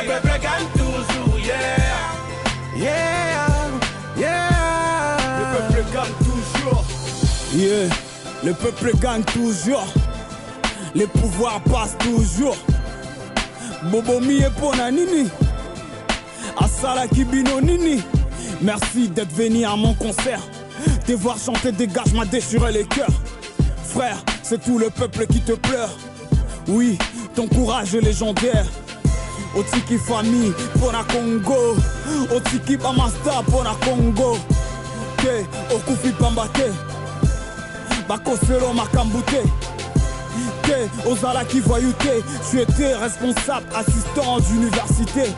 Le peuple gagne toujours, yeah. Le peuple gagne toujours. Yeah, le peuple gagne toujours. Les pouvoirs passent toujours. Bobomi et Ponanini. Asala Kibino Nini. Merci d'être venu à mon concert. Te voir chanter dégage m'a déchiré les cœurs. Frère, c'est tout le peuple qui te pleure. Oui, ton courage est légendaire. Otiki famille pour la Congo. Otiki Bamasta pour la Congo. Ke Okufi Pambate. Bakoselo Makambute. Ke Ozala qui voyouté. Tu étais responsable, assistant d'université.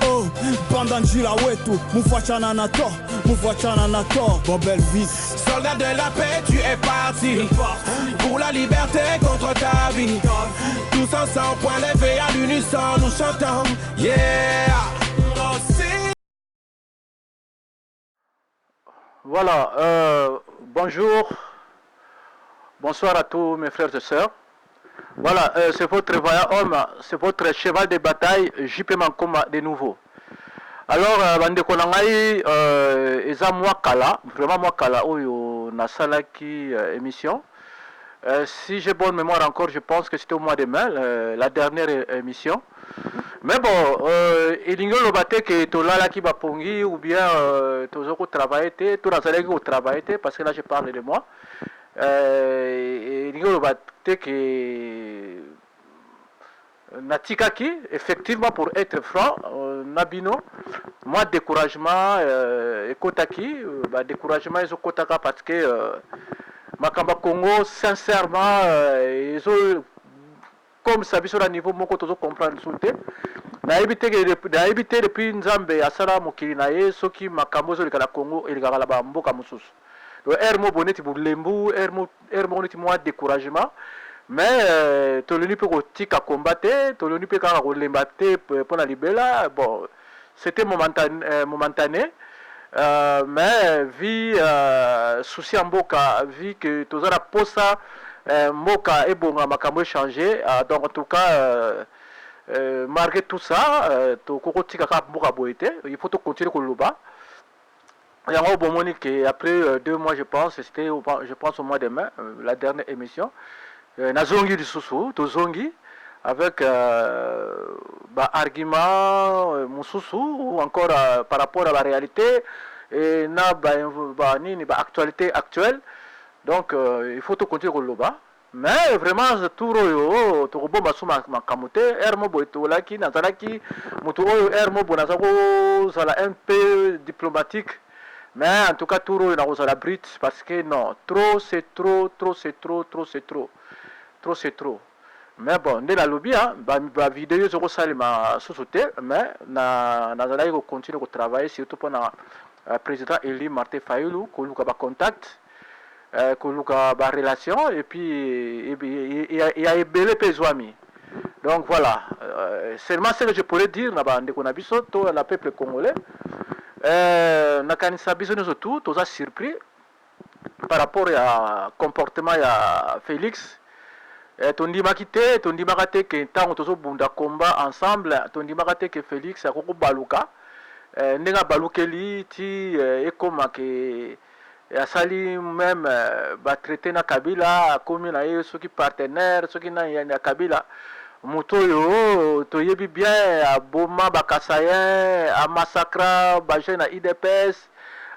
Oh, Bandanji la Wetu, Moufachana Nato, Bobel Vis. Soldat de la paix, tu es parti pour la liberté contre ta vie. Tous ensemble, point levé à l'unisson, nous chantons, yeah. Voilà, bonjour, bonsoir à tous mes frères et sœurs. Voilà, c'est votre vaillant homme, c'est votre cheval de bataille, JP Mankoma de nouveau. Alors, bande konangai, eza moi kala, vraiment moi kala, oyo nasala qui émission. Si j'ai bonne mémoire encore, je pense que c'était au mois de mai, la dernière émission. Mais bon, il y a le bâté que tolala qui va pongi ou bien tozoko travailler, tout nasala qui travailler, parce que là je parle de moi. Il y a le bâté que Natikaki, effectivement, pour être franc, Nabino, moi, découragement, Kotaki, découragement, ils ont Kotaka parce que Makamba Congo, sincèrement, ils ont, comme ça, sur le niveau, moi, quand on comprend le souté, na évité depuis Nzambe, Asala, Mokirinaye, ceux qui Makambo, sur le Congo, et le Galaba, Mboka Moussous. Le Hermo Bonnet, Lembu, Hermo Bonnet, moi, découragement. Mais Toloni peut tika combattre, Toloni peut combattre pour la libérer. Bon, c'était momentané. Mais vu souci en boka, vu que tout ça la posa moka et bon makambo changé. Donc en tout cas, malgré tout ça, toko tika boka boite, il faut continuer avec le bas. Il y a un bon monique après 2 mois, je pense, c'était je pense au mois de mai, la dernière émission. Nazongi du Soussou, Tozongi, avec argument Moussoussou, ou encore par rapport à la réalité, et actualité actuelle. Donc, il faut tout continuer au Loba. Mais vraiment, tout le Torobo Bassou Makamote, Hermo Boetolaki, Nazalaki, Mutoro Hermo Bonazako, Zala un peu diplomatique. Mais en tout cas, tout le monde la brite, parce que non, trop c'est trop, trop c'est trop, trop c'est trop. Trop c'est trop. Mais bon, dès la lobby, la vidéo je resale ma société, mais na continue à travailler surtout pour le président Eli Martin Fayoulou, que nous avons contact, que nous avons relation, et puis il y a belé pézoami. Donc voilà, seulement ce que je pourrais dire, qu'on a vu tout le peuple congolais, na kanisa biso nous tout a surpris par rapport au comportement de Félix. Tondimaki te que ntango tozobunda combat ensemble tondimaka que Félix akoko baluka ndenga balukeli ti ekoma ke asali même batraité na Kabila akomi na ye soki partenaire soki na ya Kabila moto oyo toyebi bien aboma bakasayen amassacra baje na IDPS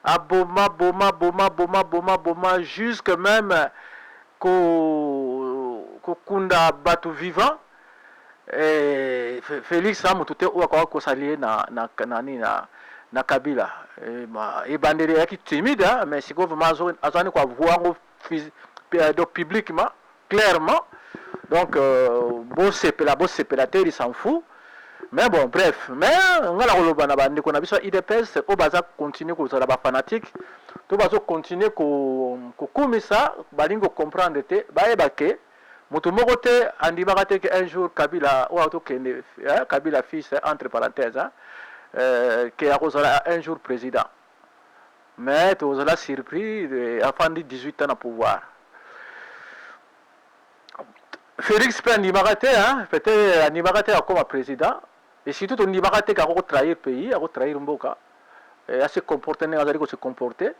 aboma boma jusque même kokunda batu vivant Félix amututé oyo kosalier na Kabila ebandeli yaki timide mais siko vraiment azani kwa voir publiquement clairement donc beau sepela il s'en fout mais bon bref mais ngala koloba na bande kona biso IDPS o baza continuer kozala ba fanatique to bazo continuer ko komisa balingo comprendre te bayeba ke moto moko te andimaka te que un jour Kabila ou atokende Kabila fils entre parenthèses que akozala un jour président mais tozala surpris afin de 18 ans à pouvoir. Félix peut andimaka te peut-être andimaka te comme président et surtout on n'y va pas trahir pays, à trahir mboka, à se comporter, à se comporter.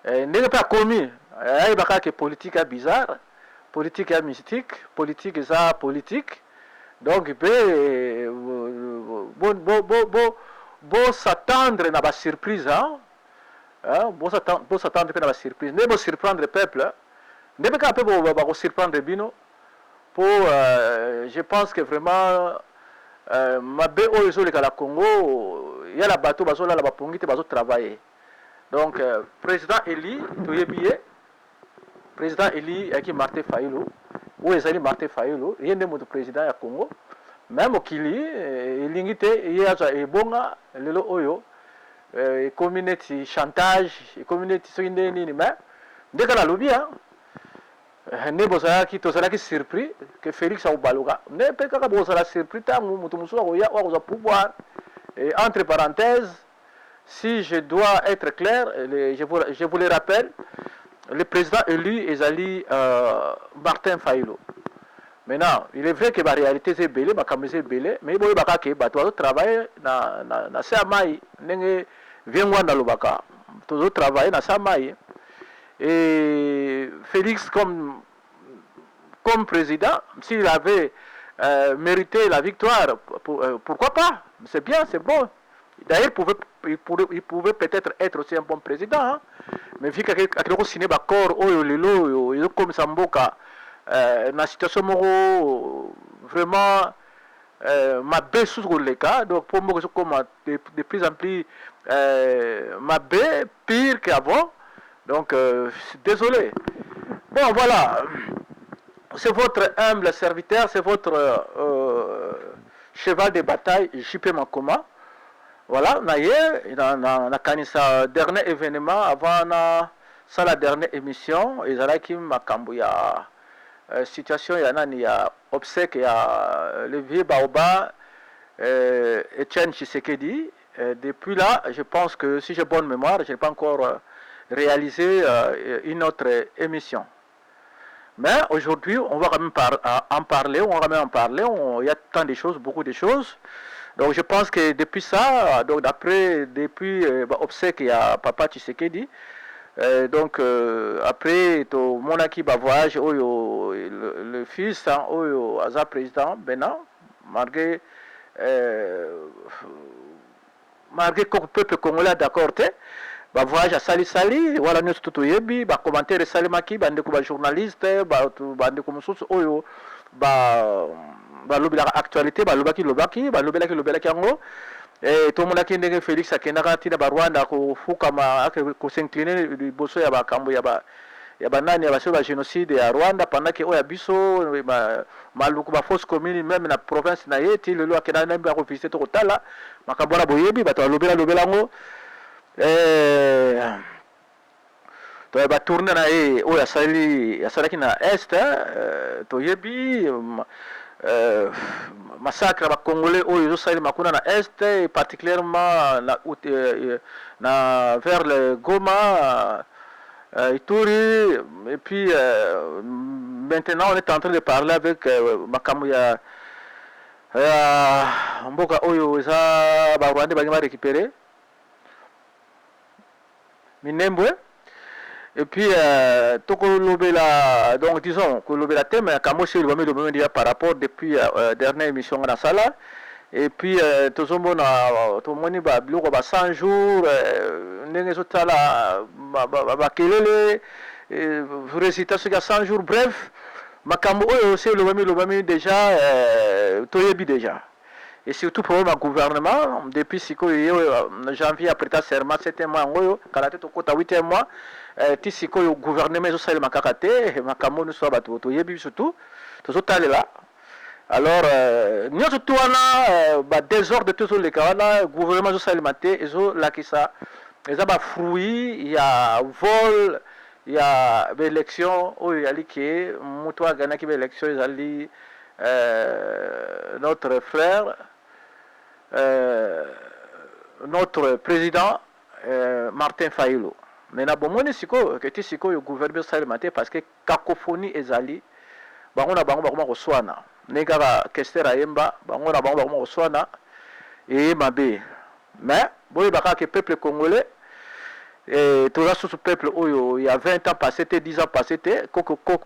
N'est pas commis, il y a que politique est bizarre, politique est mystique, politique est ça politique. Donc bon s'attendre à la surprise, hein? Bon s'attendre à la surprise. Ne pas surprendre le peuple, ne pas capable surprendre Bino. Pour, je pense que vraiment, ma BO est au Congo, il y a la bateau, la bapongi, il va travailler. Donc, président Eli, tu es billet. Président Eli, qui est Martin Fayulu, ou est Martin Fayulu, il y a un président au Congo. Même au Kili, il y a un bon lelo oyo, community chantage, community soindeni, mais dès que la lobby, ne bosala qui tosala qui surpris que Félix a baloga, ne peut pas bosala surpris tant mutumusua oya ou pouvoir. Et entre parenthèses, si je dois être clair, je vous le rappelle, le président élu est Ali Martin Fayulu. Maintenant, il est vrai que la réalité c'est belé, c'est belé, mais il y a des gens qui travaillent dans la Samaï, ils viennent dans le Baka, ils travaillent dans la Samaï. Et Félix, comme président, s'il avait mérité la victoire, pourquoi pas? C'est bien, c'est bon. D'ailleurs, il pouvait peut-être être aussi un bon président, hein? Mais vu qu'il y a un cinéma corps, il y a comme Samboka. La situation vraiment ma baie sous le cas, donc pour moi c'est de plus en plus ma baie pire qu'avant, donc désolé. Bon voilà, c'est votre humble serviteur, c'est votre cheval de bataille JP Makoma. Voilà, na kanisa dernier événement avant la dernière émission, ils allaient qui makambu ya situation il y a obsèque, il y a le vieux Baoba Etienne Tshisekedi. Depuis là, je pense que si j'ai bonne mémoire, je n'ai pas encore réalisé une autre émission. Mais aujourd'hui, on va quand même en parler, il y a tant de choses, beaucoup de choses. Donc je pense que depuis ça, donc depuis obsèque, il y a Papa Tshisekedi. Donc après mon acquis voyage le fils au président Bénin malgré le peuple congolais d'accord voyage à Sali voilà nous tout yebi commentaire salimaki bande ko journaliste bande ko mususu oyo lobby actualité lobaki yango. Et tout le monde qui est Félix a kenarati na Rwanda ko fukama ko s'incliner du bosso ya ba kambo ya ba nani ya ba génocide ya Rwanda pendant que oya biso maluku ba fausse commune même na province na yeti le lo akena na ba ko visiter to tala makambo na boyebi ba to lobela ngo to ba tourner na oya sali na est to yebi massacre à Congolais aux Makuna na Est et particulièrement vers le Goma, Ituri, et puis maintenant on est en train de parler avec Makamouya Mboka Oyo Eza Barwande Bagima récupéré Minembwe. Et puis, donc disons que le thème est le même par rapport depuis la dernière émission dans la salle. Et puis, tout le monde a 100 jours, récitation il y a 100 jours, bref, Makambo aussi le même déjà, déjà. Et surtout pour le gouvernement, depuis janvier après ta serment, 7 mois, quand la tête au côté 8 mois, tisiko le gouvernement est aussi le makakate, makambo nous soit battu, surtout, tout ça là. Alors, nous surtout on a désordre de tous les cas, le gouvernement est aussi alimenté, et là qui ça, il y a fruits, il y a vol, il y a élection, il y a qui mutua gana qui élection, il y a notre frère. Notre président Martin Fayulu. Mais na bomone siko que siko le gouvernement s'alimenté parce que cacophonie ezali bango na bango ko swana neka ka kestera yemba bango na bango ko swana et Mabé. Mais, bon, le peuple congolais, et tout ça, ce peuple, il y a 20 ans passé, 10 ans passé, le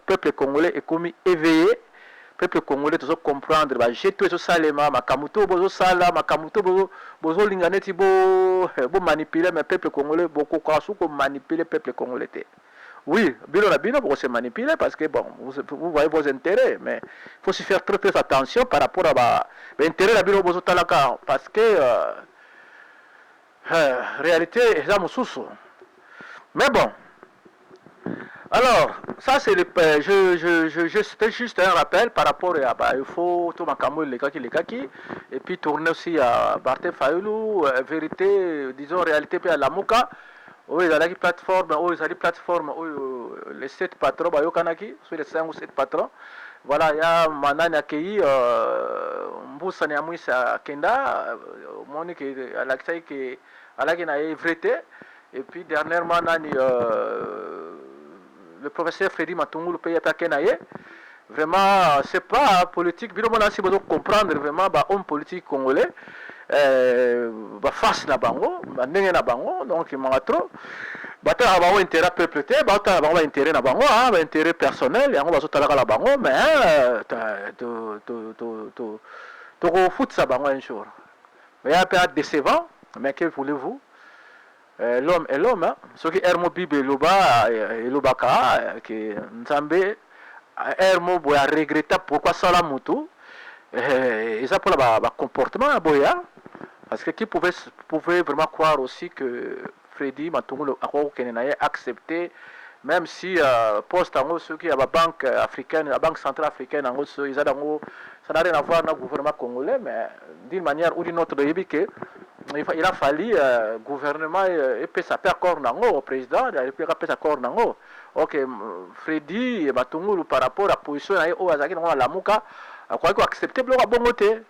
peuple congolais est commis éveillé. Le peuple congolais doit comprendre, j'ai tout ça, salema, makamuto, bozo sala, makamuto, bozo linganeti, bo manipuler, mais le peuple congolais, beaucoup de manipuler le peuple congolais. Oui, Bilo Rabino pour se manipuler parce que bon, vous voyez vos intérêts, mais il faut se faire très attention par rapport à l'intérêt de la Bilo Bozotalaka parce que réalité est là mon sous. Mais bon, alors ça c'est c'était juste un rappel par rapport à il faut tout Makamou les kaki et puis tourner aussi à Barthé Fayoulou, vérité, disons réalité puis à Lamuka. Oui, il y a des plateformes, les 7 patrons, sur les 5 ou 7 patrons. Voilà, il y a Manani Akei, Mboussa Niamouissa Kenda, Monique Alaksaï qui a vérité. Et puis dernièrement, le professeur Freddy Matungu, le pays à Kenaye. Vraiment, c'est pas politique. Bien, on a aussi besoin de comprendre vraiment, homme politique congolais. Face na bango ndenge na bango donc mangatro bata ba intérêt peuple te bata ba intérêt na bango ba intérêt personnel yango bazotala la bango mais to foot ça bango un jour mais un peu décevant mais que voulez-vous l'homme est l'homme hein ce qui Hermo Bibe loba et lobaka que Nzambe Hermo boya regrettable pourquoi ça la moto et ça pour le comportement boya parce que qui pouvait vraiment croire aussi que Freddy Matungu a accepté même si poste en ceux qui a la banque africaine la banque centrale africaine en gros ils ont ça n'a rien à voir avec le gouvernement congolais mais d'une manière ou d'une autre il a fallu gouvernement et puis ça peut accord au président il a peut accord ok Freddy Matungu par rapport à la position au Azaki dans la Muka a quoi accepter le bon côté.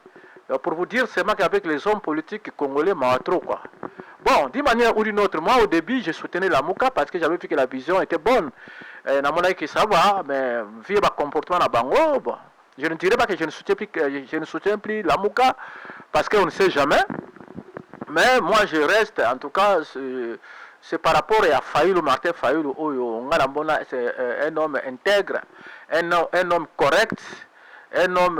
Pour vous dire seulement qu'avec les hommes politiques congolais, trop quoi. Bon, d'une manière ou d'une autre, moi au début, je soutenais la Mouka parce que j'avais vu que la vision était bonne. Dans mon avis, que ça va, mais vu le comportement à Bango, bon, je ne dirais pas que je ne soutiens plus la Mouka parce qu'on ne sait jamais. Mais moi, je reste, en tout cas, c'est par rapport à Fayoulou, Martin Fayoulou, c'est un homme intègre, un homme correct. Un homme,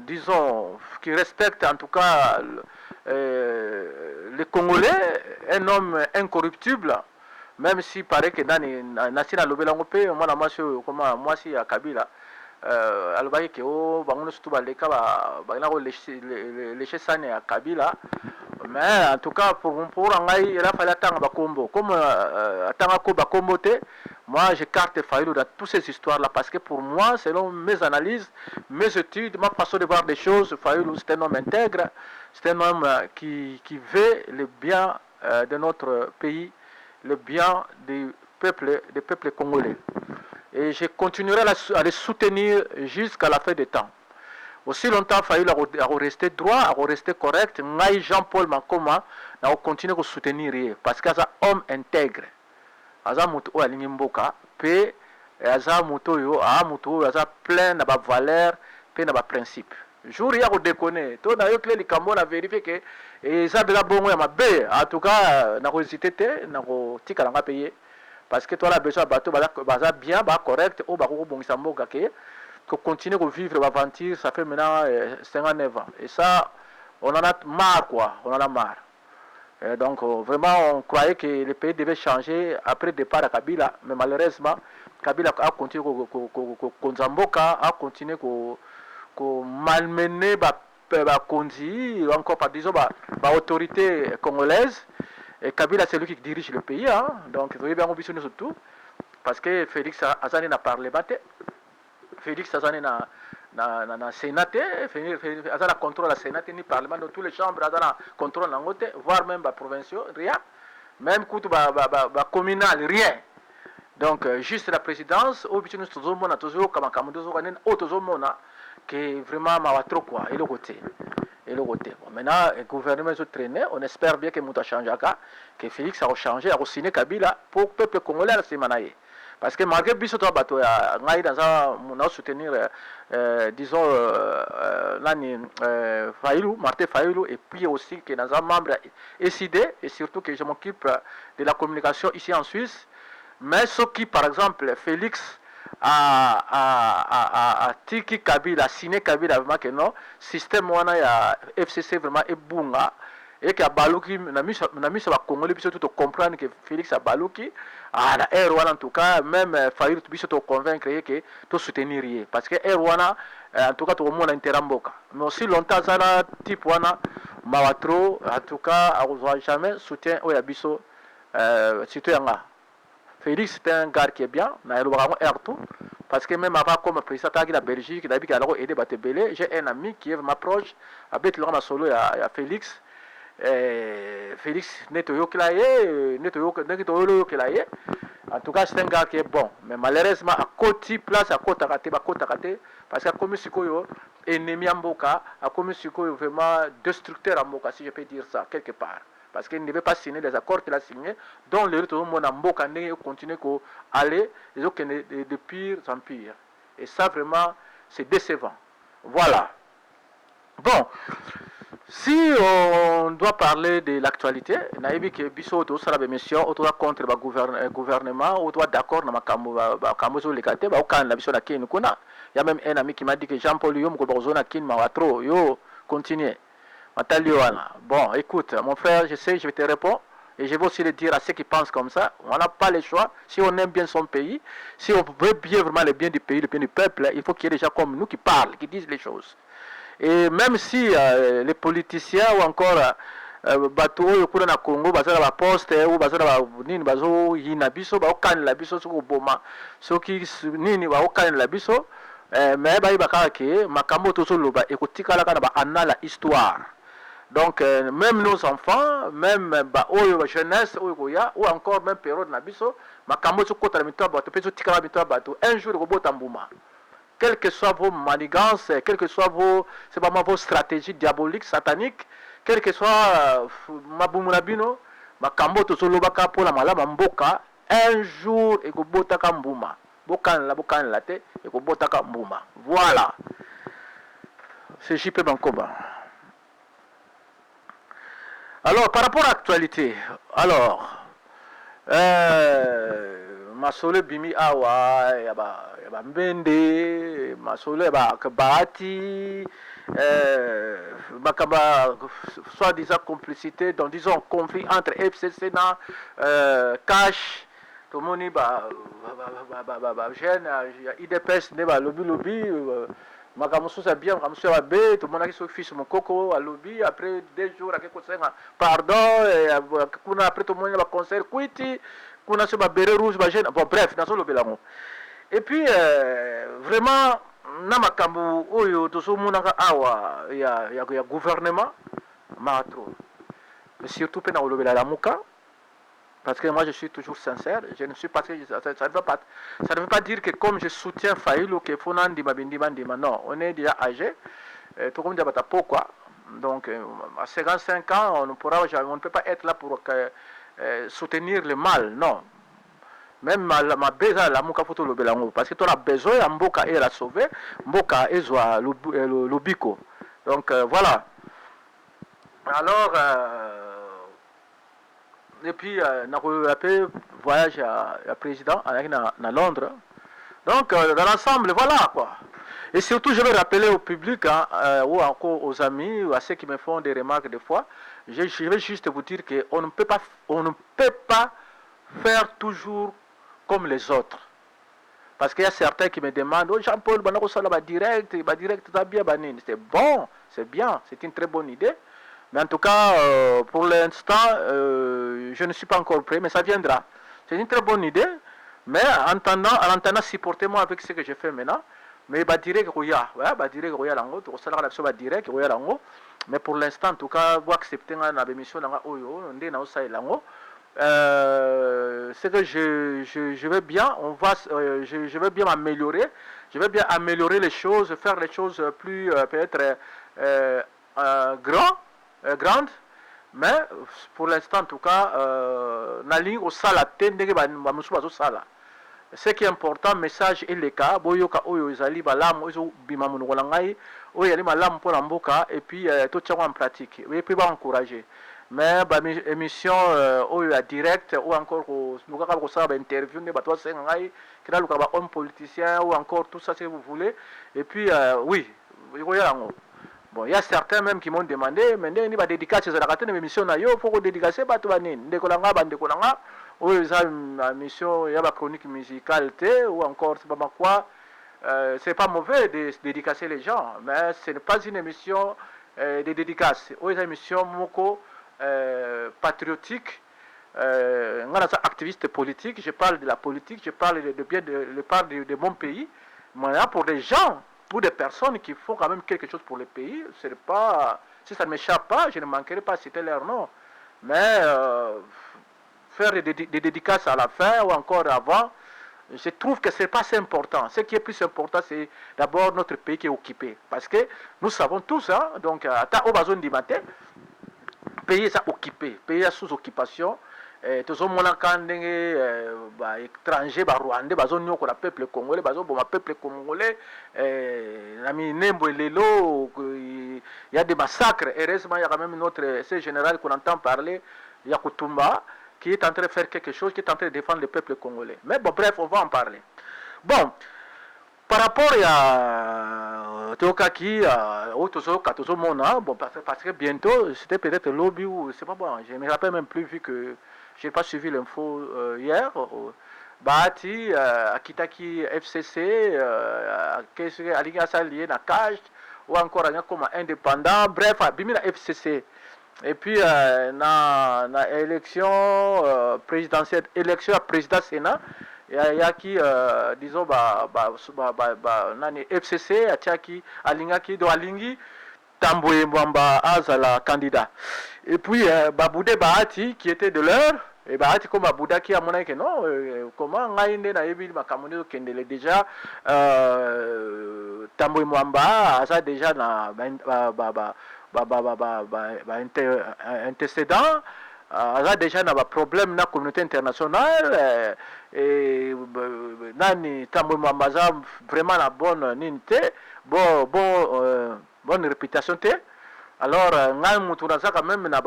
disons, qui respecte en tout cas les Congolais, un homme incorruptible, même si paraît que dans Nassina Lobelangopé, moi si à Kabila, alobaki ke o bangono surtout baleka bana ko lécher sane à Kabila mais en tout cas pour ngai il a fallu attendre bakombo comme attendre ko bakombo te moi j'écarte Fayulu dans toutes ces histoires là parce que pour moi selon mes analyses mes études ma façon de voir des choses Fayulu c'est un homme intègre c'est un homme qui veut le bien de notre pays le bien des peuples congolais. Et je continuerai à les soutenir jusqu'à la fin des temps. Aussi longtemps, il a rester droit, à rester correct. Ngai Jean-Paul Makoma, on continue à soutenir parce qu'il y a un homme intègre. Il y a un muto à l'Ingimboka, puis il y a un muto à plein de valeurs, plein de principes. Jour il y a déconné. Tout n'a eu que les cambons a vérifié que et ça de la bonne en tout cas, n'a pas hésité, n'a pas tika n'a pas payé. Parce que toi, la besoin de bateau, bien, correct, au barreau, bon, ça m'a que continuer à vivre l'aventure, ça fait maintenant 59 ans. Et ça, on en a marre, quoi. On en a marre. Et donc, vraiment, on croyait que le pays devait changer après le départ de Kabila. Mais malheureusement, Kabila a continué à continuer à malmener encore par, disons, l'autorité congolaise. Et Kabila, c'est lui qui dirige le pays, hein? Donc vous voyez bien ambitionné surtout, parce que Félix Azani n'a parlé pas. Félix Azani n'a sénaté, Félix Azani contrôle la sénat, ni parlement, dans toutes les chambres, Azani contrôle l'angote, voire même la provinciaux, rien, même coup communal, rien. Donc juste la présidence, ambitionné toujours, on a toujours comme un qui est vraiment trop quoi, et le côté. Et le côté. Bon, maintenant, le gouvernement est traîné. On espère bien que Mouta change, que Félix a changé, a signé Kabila pour le peuple congolais à Semanaye. Parce que malgré biso to bato ya ngai dans un mon soutenir disons nani Martin Fayoulou, et puis aussi que dans un membre SID, et surtout que je m'occupe de la communication ici en Suisse. Mais ce qui par exemple Félix a tiki Kabila, a signé Kabila vraiment que non système wana ya FCC vraiment est bunga. Et que Balouki, na mis sur la Congolais, puis surtout comprendre que Félix a Balouki, la Erwana en tout cas, même Fayou, puis surtout convaincre que tout soutenir. Parce que Erwana, en tout cas, tout le monde a intérêt à Mboka. Mais aussi longtemps, ça a type Wana, Mawatro, en tout cas, on ne jamais soutien au Yabiso, citoyen. Félix c'est un gars qui est bien, mais il a tout. Parce que même avant, comme président de la Belgique, il a aidé Batebele, j'ai un ami qui est ma proche, avec le solo, il y a Félix. Félix Netoyo Kilaye, en tout cas c'est un gars qui est bon, mais malheureusement à côté place à côté parce qu'à comme Sikoyo ennemi Amboka, à comme Sikoyo vraiment destructeur Amboka, si je peux dire ça quelque part, parce qu'il ne devait pas signer des accords qu'il a signés, dont le retour mon Amboka continue à aller de pire en pire, et ça vraiment c'est décevant. Voilà. Bon. Si on doit parler de l'actualité, naïbi que biso to sala be mission, on doit contre le gouvernement, on doit d'accord na makambo zo lekate ba okana biso na kin kuna. Il y a même un ami qui m'a dit que Jean-Paul Yom ko bazona kin ma watro yo continuer. Matali wana. Bon, écoute, mon frère, je sais, je vais te répondre et je vais aussi le dire à ceux qui pensent comme ça. On n'a pas le choix. Si on aime bien son pays, si on veut bien vraiment le bien du pays, le bien du peuple, il faut qu'il y ait des gens comme nous qui parlent, qui disent les choses. Et même si les politiciens ou encore bateau au na Congo bazala ba poste ou bazala ba nini bazo yina biso ba okani la biso soko boma soki nini ba okani la biso mais ba ibaka ke makambo to so loba ekotikala kana ba anala histoire. Donc même nos enfants, même ba oyo ba jeunesse oyo ya ou encore même période na biso makambo so kota mitwa bato peso tikala mitwa bato un jour ko bota mbuma. Quelles que soient vos manigances, quelles que soient vos stratégies diaboliques, sataniques, quelles que soient mabumulabino, makambo to solo baka pour la malama mboka, un jour et ko botaka mbuma. Bokan la te et ko botaka mbuma. Voilà. C'est JP Bankoba. Alors par rapport à l'actualité, alors Masole bimi awa yaba mbende masole yaba kabati makaba soit disant complicité donc disons conflit entre FCC na cash tout le monde jeune IDPS ne ba lobby makamusu sa bien makamusu ba be tout le monde qui se fiche mon coco à lobby après 2 jours à quelque chose pardon et après tout le monde va concert quiti qu'on a ce béré rouge, bon bref, dans le bélango. Et puis vraiment, namakambu oyo to so munanga awa ya gouvernement matro. Mais surtout pena o lobela la muka, parce que moi je suis toujours sincère, je ne suis pas ça ne veut pas dire que comme je soutiens Faïlo que Fonandi Mabindi Mandima, non, on est déjà âgé, tout comme d'abata pourquoi. Donc à 55 ans, on ne peut pas être là pour soutenir le mal, non. Même ma beza la muka photo le belango parce que tu as besoin à mboka et la sauver, mboka et zoa lobiko. Donc voilà. Alors et puis na voyage à président à Londres. Donc dans l'ensemble voilà quoi. Et surtout je vais rappeler au public ou encore aux amis ou à ceux qui me font des remarques des fois. Je vais juste vous dire qu'on ne peut pas faire toujours comme les autres. Parce qu'il y a certains qui me demandent, oh Jean-Paul, direct, c'est bon, c'est bien, c'est une très bonne idée. Mais en tout cas, pour l'instant, je ne suis pas encore prêt, mais ça viendra. C'est une très bonne idée, mais en attendant, supportez-moi avec ce que je fais maintenant. Mais direct, mais pour l'instant, en tout cas, vous acceptez la émission c'est que je vais bien, je vais bien m'améliorer, je vais bien améliorer les choses, faire les choses plus peut-être grandes, mais pour l'instant en tout cas, na ligne au sala tendege ba musuba zo sala. Ce qui est important, message et les cas, boyoka oyo ezali balam oyo bima munola ngai, oyo yali malam pour mboka et puis tout ça en pratique. Et puis ba encourager. Mais ba émission oyo ya direct ou encore ko nuka ko ça ba interview ne bato senga ngai, kina luka ba homme politicien ou encore tout ça si vous voulez. Et puis oui, bon, il y a certains même qui m'ont demandé, mais ni ba dédicace za la katene émission na yo, faut ko dédicacer bato ba nini, ndekolanga ba ndekolanga. Oui, ça, ma mission, il y a ma chronique musicale, ou encore, c'est pas quoi. C'est pas mauvais de dédicacer les gens, mais ce n'est pas une émission de dédicace. Oui, c'est une émission moko patriotique, activiste politique. Je parle de la politique, je parle de mon pays. Mais pour des gens ou des personnes qui font quand même quelque chose pour le pays, c'est pas, si ça ne m'échappe pas, je ne manquerai pas de citer leur nom. Mais faire des dédicaces à la fin ou encore avant, je trouve que ce n'est pas assez important. Ce qui est plus important, c'est d'abord notre pays qui est occupé. Parce que nous savons tous, hein, donc, à ta zone du matin, le pays est occupé, le pays est sous occupation. Tous les étrangers, les Rwandais, le peuple congolais, le peuple congolais, il y a des massacres. Heureusement, il y a quand même notre général qu'on entend parler, Yakutumba, qui est en train de faire quelque chose, qui est en train de défendre le peuple congolais. Mais bon, bref, on va en parler. Bon, par rapport à Tokaki, bon, parce que bientôt, c'était peut-être le lobby ou c'est pas bon, je ne me rappelle même plus vu que je n'ai pas suivi l'info hier. Bahati, Akitaki FCC, Aliga Salié, Nakaj, ou encore comme indépendant, bref, Bimina FCC. Et puis, na élection présidentielle, élection à président Sénat, il y a qui, disons, FCC, Atiaki, Alingaki, do Alingi, Tamboué Mwamba, Azala, candidat. Et puis, Baboude Bahati, qui était de l'heure, et Bahati comme Babouda qui a montré que non, comment Ngaïne na Ebi Makamone Kendele déjà, Tamboué Mwamba, Aza déjà na antécédent, a déjà un problème dans la communauté internationale et nani tambo mambaza vraiment la bonne ninte bonne réputation té alors ngai mutu naza quand même na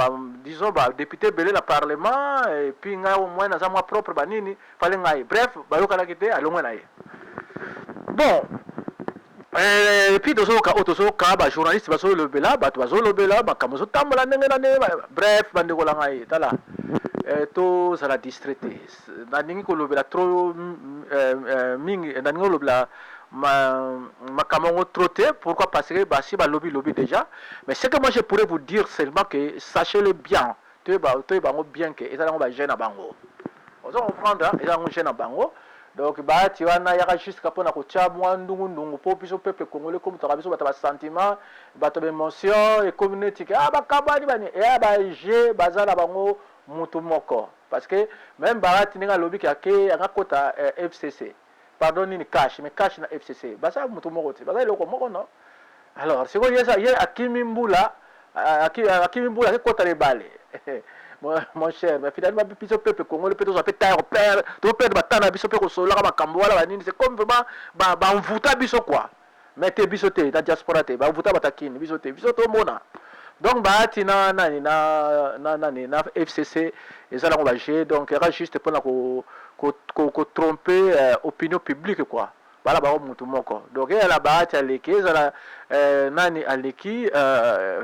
disons député belé la parlement et puis ngai au moins naza moi propre banini fallait ngai bref bayoka na kité alongwe na ye bon. Et puis, les journalistes, bref, tout ça la distraité. Pourquoi? Parce que si lobby déjà. Mais ce que moi je pourrais vous dire seulement que sachez-le bien, tu es bien que ils ont gêné à Bango. Vous allez comprendre, ils ont gêné à Bango. Donc, tu vas juste pour na kocha ndungu pour le peuple congolais comme tu as vu sur sentiment, émotion et communauté. Ah bah kabani bani et ah bah j'ai bazala bango mutumoko parce que même barati ninga lobby qui a kota FCC. Pardon ni cash mais cash na FCC. Basa mutumoko ti. Basa loko moko non. Alors, c'est quoi ça hier Akimimbula Akimimbula qui kota les balles. Mon cher, mais finalement, le peuple congolais peut être terre, père, tout père de batana, biso peut sola, makambola, c'est comme vraiment, envoûta biso quoi. Mettez bisoté, la diaspora, envoûta batakine, bisoté mona. Donc, na FCC, et ça, on va gérer, donc, il y aura juste pour tromper opinion publique quoi. Voilà, donc il y a la bahati à l'équipe, nani à l'équipe,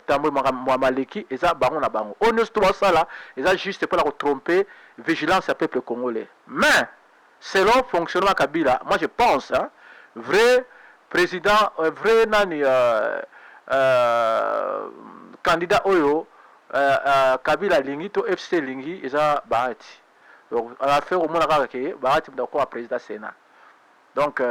tambour maleki, et ça, baron na bango. Honnêtement, ça là, et ça juste pour la tromper, vigilance à peuple congolais. Mais, selon le fonctionnement Kabila, moi je pense, hein, vrai président, vrai nani, candidat Oyo, Kabila Lingi, to FC Lingi, et ça, bahati. Donc, à la fin, au moins, bahati, d'accord, président Sénat. Donc,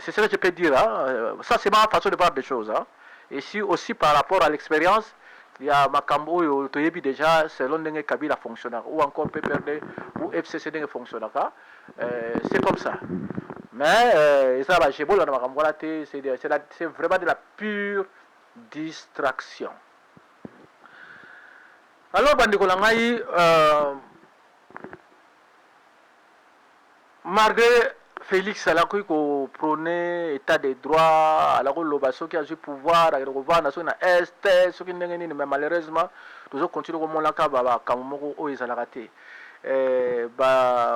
c'est ce que je peux dire. Hein. Ça, c'est ma façon de voir des choses. Hein. Et si aussi par rapport à l'expérience, il y a Makambo, Toyebi déjà, selon le Kabila fonctionnaire, ou encore PPRD, ou FCC fonctionnaire. C'est comme ça. Mais, ça, c'est vraiment de la pure distraction. Alors, Bandikolangaï, malgré Félix alaki ko prôner état de droit alako loba soki azwi pouvoir akovanda soki na este soki ndenge nini mais malheureusement tozokontinue komonaka bakambo moko oyo ezalaka te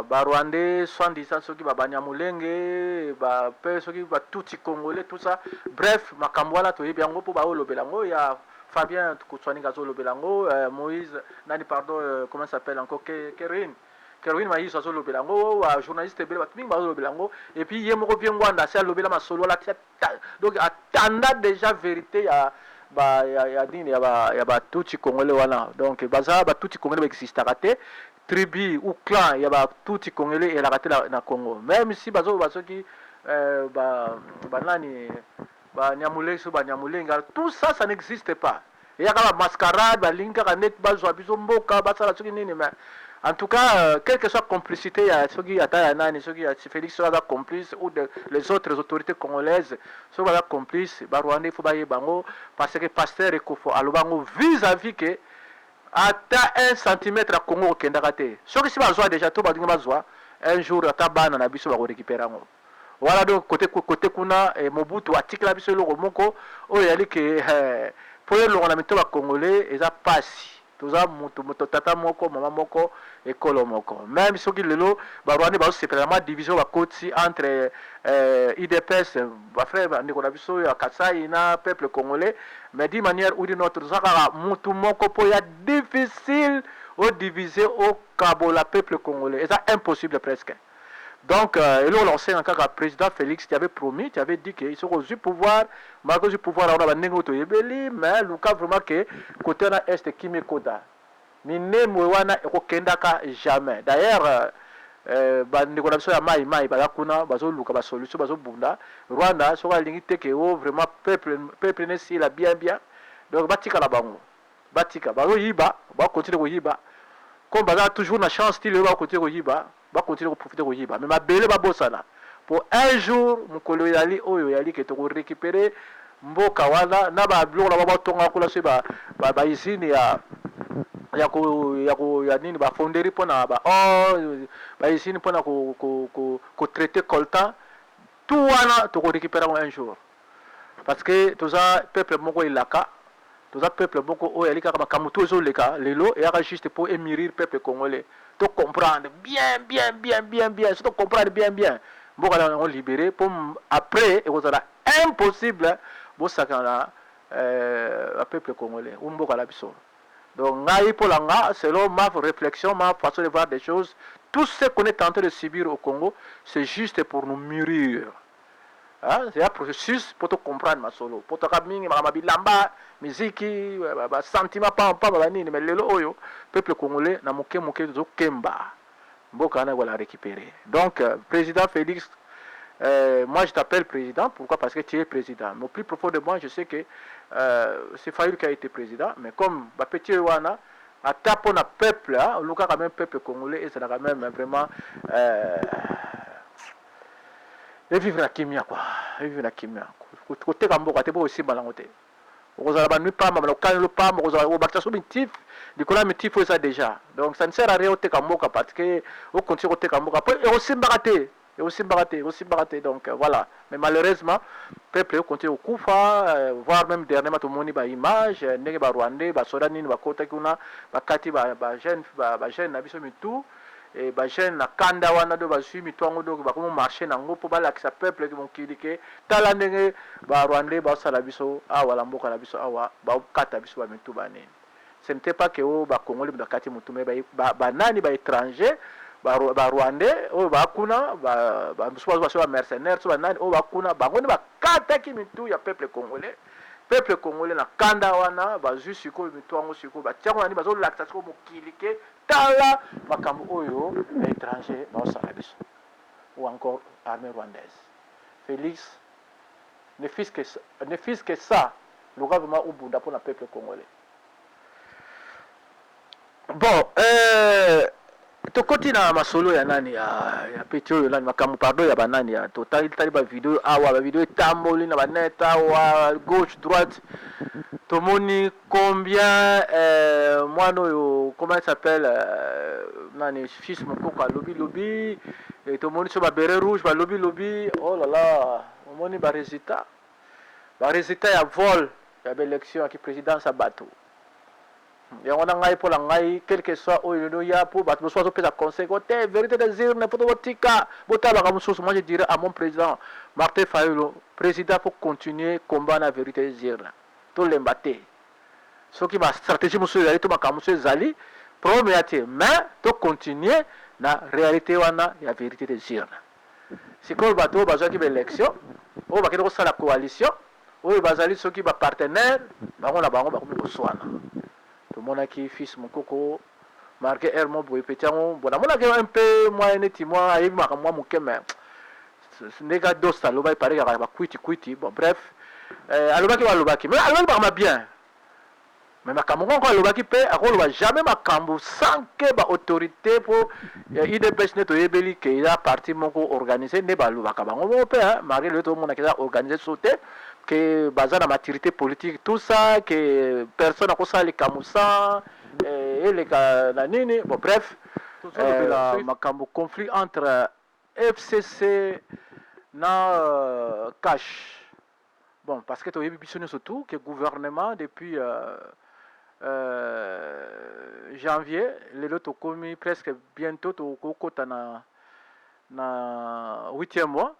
barwandais soi-disant soki banyamulenge mpe soki batuti congolais tout ça bref makambo wana toyebi yango mpo baolobela yango ya Fabien Koutswaninga azolobela yango Moïse nani pardon comment ça s'appelle encore Kerwin Maïs azolobela yango journaliste ebele bato mingi bazolobela yango et puis ye moko bien ngwanda asi alobela masolo ala donc atanda déjà vérité ya nini ya batuti congolais wana donc baza batuti congolais baexistaka te tribu ou clan ya batuti congolais elaka te na Congo même si bazoloba soki banani banyamulenge so banyamulenga tout ça ça n'existe pas eyaka bamascarade balingi kaka neti bazwa biso mboka basala soki nini mais en tout cas quelle que soit complicité ya soki ata ya nani soki ya Félix soki aza complice ou les autres autorités congolaises soki baza complice barwandais fo bayeba yango parce que pasteur ekofo aloba yango vis-à-vis que ata 1 centimètre ya Congo okendaka te soki si bazwa déjà to balingi bazwa un jour ata bana na biso bakorécupéra yango. Voilà donc côté kuna Mobutu atikela biso eloko moko oyo yali ke po elongo na mito ba congolais eza pasi toza moto tata moko mama moko ekolo moko même soki lelo barwani bazosepela ma division bakoti entre IDPS bafrère ndeko na biso ya Kasai na peuple congolais mais d'une manière ou d'une autre tozaka mutu moko po ya difficile au diviser au kabola peuple congolais eza impossible presque. Donc, et là, l'ancien président Félix, tu avais promis, tu avais dit qu'il serait au pouvoir, malgré le pouvoir, on a négocié, mais le cas vraiment que côté na est qui me koda. Mine mwana eko kendaka jamais. D'ailleurs, ndeko na biso ya mai bazakuna bazoluka ba solution bazobunda. Rwanda soka lingi teke o vraiment peuple ne si la bien. Donc batika la bango. Batika bazo yiba, ba continuer ko yiba. Comme baza toujours na chance style ba continuer ko yiba. Va continuer à profiter de Yiba. Mais ma belle babosana. Pour un jour, mon collègue yali oyo yali que tu récupérer mboka wana na ba blo na ba tonga kula se ba izini ya nini ba fonderi pona ba ba izini pona ko traiter coltan tout wana tu récupérer un jour. Parce que tous ça peuple moko ilaka tous ça peuple moko oyo yali kaka kamuto zo leka lelo et ara juste pour émirer peuple congolais. De comprendre bien, surtout comprendre bien. Bon, on libéré pour après, et vous avez impossible, bon, ça le peuple congolais, ou bon, la biso. Donc, selon ma réflexion, ma façon de voir des choses, tout ce qu'on est en train de subir au Congo, c'est juste pour nous mûrir. Hein? C'est un processus pour te comprendre ma solo. Pour te ramener ma bilamba, musique, sentiment pas mais le oyo peuple congolais na moke zo kemba. Mboka na voilà récupérer. Donc président Félix moi je t'appelle président, pourquoi? Parce que tu es président. Mais au plus profond de moi, je sais que c'est Fayulu qui a été président, mais comme petit wana à tapo na peuple, hein, le cas quand même peuple congolais et c'est quand même vraiment et vivre la kimia quoi, vivre la kimia. Côté kamboka te bo aussi balangote. Ozala ba nuit pas ma kan le pas ozala o baktaso mitif, dikola mitif ça déjà. Donc ça ne sert à rien te kamboka parce que au continue te kamboka et aussi baraté donc voilà. Mais malheureusement peuple continue au kufa voire même dernièrement tout moni ba image ndenge ba rwandais ba soda nini ba kota kuna ba kati ba jeune na biso mitu et ba jeune na kanda wana do ba sui mitwango do ba komo marcher nango po ba lakisa peuple ki monkilike tala ndenge ba rwandais ba sala biso awa la mboka na biso awa ba kata biso ba mitu ba nini. Ce n'était pas que ba congolais ba kati mutu mais ba nani ba étranger ba rwandais o ba kuna ba so mercenaires so ba nani o ba kuna ba ngoni ba kata ki mitu ya peuple congolais na kanda wana ba zu siko mitwango siko ba tiango nani ba zo lakisa siko mokilike tala makambo oyo étranger ba sala biso ou encore armée rwandaise. Félix ne fils que ça le gouvernement au bunda pour le peuple congolais. Bon tokoti na masolo ya nani ya petro yo nani makambo pardon ya banani ya total tali ba video awa ba video tamboli na baneta awa gauche droite tomoni combien moi no comment il s'appelle nani fils mokoko alobi lobi tomoni so babere rouge balobi lobi oh là là omoni barésultat ya vol ya baélection ya présidence ya bato yango na ngai mpola ngai quel que soit oyo no ya po bato mosusu bazopesa conseil te vérité des urnes poto botika botalaka mosusu. Moi je dirais à mon président Martin Fayulu, président faut continuer combat na vérité des urnes tolemba te soki ba stratégie mosusu ezali to makambo mosusu ezali problème ya te mais to continuer na réalité wana ya vérité des urnes. Sikoyo bato bazwaki baélection oyo bakende kosala coalition oyo bazali soki bapartenaire bango na bango bakomi koswana tomonaki fils mokoko marqué hermo boye peti yango bon namonaki un peu mwa neti mwa ayebi makambo mwa moke mais ndenge adosta aloba epare kaka bakwiti bon bref alobaki mais alobaki bakama bien mais makambo ngo encore alobaki mpe akoloba jamais makambo sans ke baautorité mpo idps nde toyebeli ke eza parti moko organisé nde balobaka bango moko mpe malgré lelo tomonaki eza organisé so te que baza na maturité politique tout ça que personne akosala likambo sans eleka na nini bon bref makambo conflit entre FCC na cash bon parce que toyebi biso nyonso tout que gouvernement depuis janvier lelo tokomi presque bientôt tokokota na 8e mois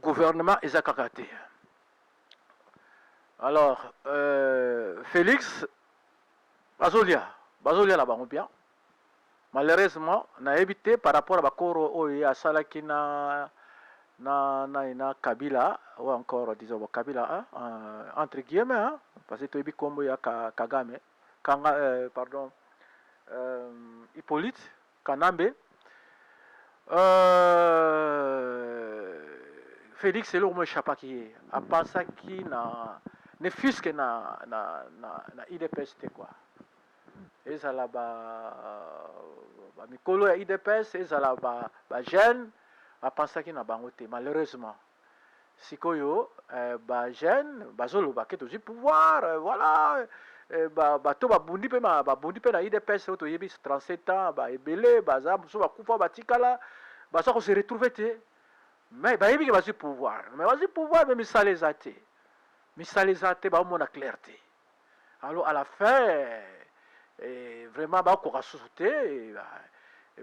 gouvernement eza kaka te. Alors Félix bazolia la bango bien malheureusement na évité par rapport à bakoro oyo asalaki na Kabila ou encore disons Kabila entre guillemets parce que toyebi kombo ya Kagame pardon Hippolyte Kanambe Félix c'est l'homme échappaki a pensé qui ne fût que na IDPS quoi ezala ba mikolo ya IDPS ezala ba jeune a pensé qui na bango te malheureusement sikoyo ba jeune bazoloba ke tozi pouvoir voilà bato babundi pe na IDPS to yebi 37 ans ba ebele baza so bakufa batikala baza ko se retrouver te mais bayebi ke bazi pouvoir mais misalezate baomona clarté alors à la fin vraiment bakoka susu te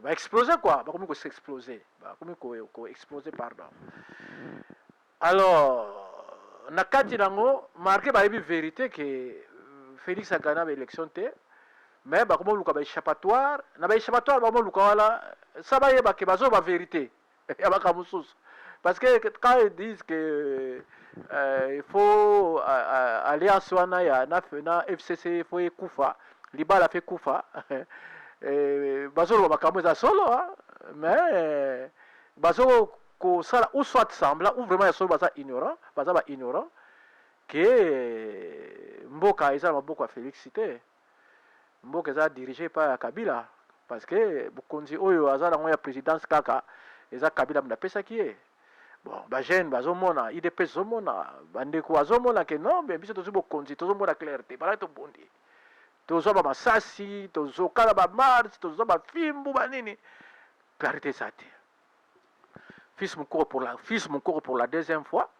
exploser quoi bakomi ko s'exploser bakomi ko exploser pardon. Alors na kati nango marqué bayebi vérité que Félix a gagné l'élection te mais bakomi luka ba échappatoire na ba échappatoire bakomi luka wala ça bayeba ke bazo ba vérité ya bakamususu parce que quand ils disent que il faut alliance wana ya na FCC il faut ekufa libala fait kufa bazolo makambo za solo mais bazo ko sala ou soit semblant ou vraiment ya solo baza ignorant que mboka eza maboko ya Félix te mboka eza dirigé par Kabila parce que bokonzi oyo aza nango ya présidence kaka eza Kabila mnapesaki ye. Bon, ba jeune bazomona IDPS zomona bandeko azomona ke non mais biso tozo bokonzi tozomona clarté bala to bondi tozo ba masasi tozo kala ba marche tozo ba fimbu ba nini clarté ça te fils mon cours pour la deuxième fois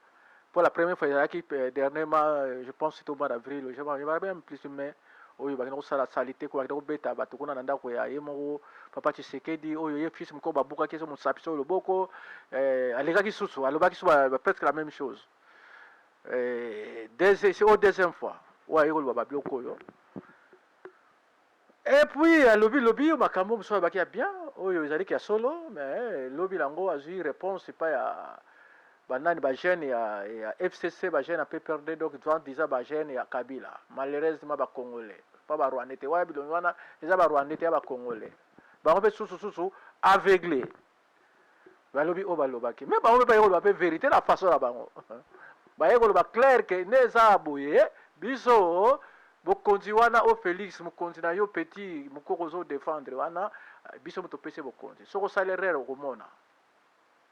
pour la première fois qui dernièrement je pense c'est au mois d'avril je me rappelle plus mais oyo bakina kosala salite ko bakina kobeta bato kuna na ndako ya ye moko papa Tshisekedi oyo ye fils moko babuka keso mosapi so loboko alekaki susu alobaki so presque la même chose c'est au deuxième fois ouais yo loba bioko yo et puis lobby makambo moso baki ya bien oyo ezali ki ya solo mais lobby lango azui réponse pas ya banani ba jeune ya FCC ba jeune a peu perdu donc devant déjà ba jeune ya Kabila malheureusement ba congolais pas ba rwandais te wa bilongo wana eza ba rwandais te ba congolais ba ko pe susu aveuglé ba lobby o ba lobaki mais ba ko pe ba pe vérité la façon la bango ba yeko ba clair que neza boye biso bokonzi wana o Félix mokonzi na yo petit mokoko zo défendre wana biso moto pese bokonzi soko salaire ko mona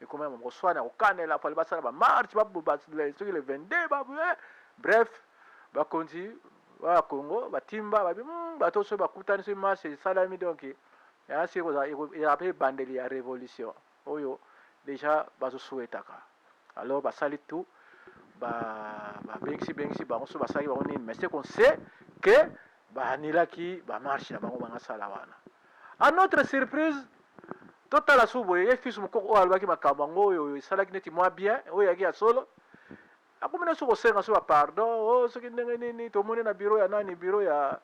et quand même on soit au canela pour le ça ba marche ba le 22 bref ba konzi wa Congo ba timba ba to so ba kutani so marche salami donc ya si ko ya be bandeli ya révolution oyo déjà bazo souhaitaka alors basali tout bengisi bango so basali bango nini mais c'est qu'on sait que banilaki bamarche na bango bangasala wana à notre surprise totala so boye ye fils mokoko oyo alobaki makambo yango oyo esalaki neti mwa bien oyo yaki ya solo akomina so kosenga so bapardon soki ndenge nini tomoni na biro ya nani biro ya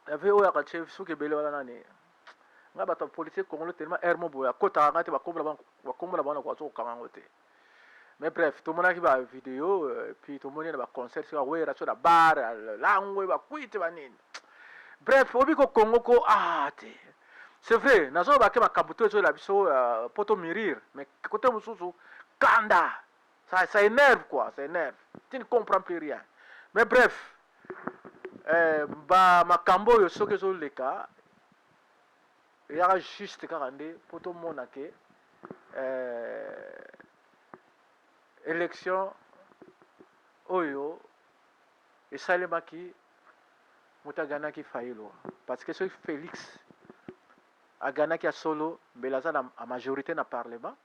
ve oyo akachef soki ebele wana nani nga bato ya politique congolais tellement air mo boye akotaka nga te bakombo na bango na kwaso kokanga yango te mais bref tomonaki bavideo puis tomoni na baconcert sika wera so na bar langwe bakwite banini bref obi ko Congo ko te c'est vrai nazo bake makambo to ezoyela biso po tomirir mais côté mosusu kanda ça énerve quoi, ça énerve. Tu ne comprends plus rien. Mais bref, makambo yo soki ezoleka yaka juste kaka nde po tomona ke élection oyo esalemaki moto aganaki fayilo parce que soki Félix aganaki ya solo mbele aza na majorité na parlement,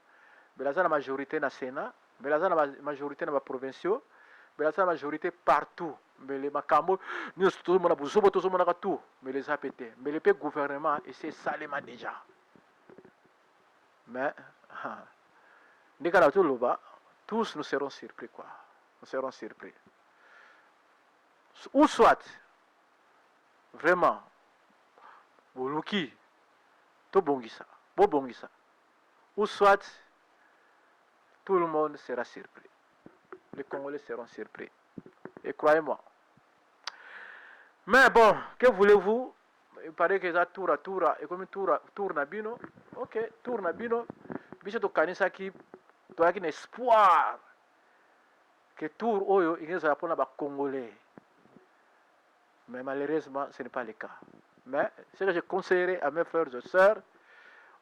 mbele aza na majorité na sénat, mbele aza na majorité na baprovinciaux, mbele aza na majorité partout, mbele makambo nyonso tozomona bozobo tozomonaka tout mbele eza pete mbele mpe gouvernement esi esalema déjà. Mais ndenge na toloba tous nous serons surpris quoi, nous serons surpris. Ou soit vraiment boluki tobongisa bobongisa, ou soit tout le monde sera surpris, les Congolais seront surpris, et croyez-moi. Mais bon, que voulez-vous, il paraît que ça tour à tour, et comme tour nabino, ok, tour nabino, biso to kanisa ki to yaki espoir que tour oyo ingeza pona ba Congolais. Mais malheureusement, ce n'est pas le cas. Mais ce que je conseillerais à mes frères et sœurs,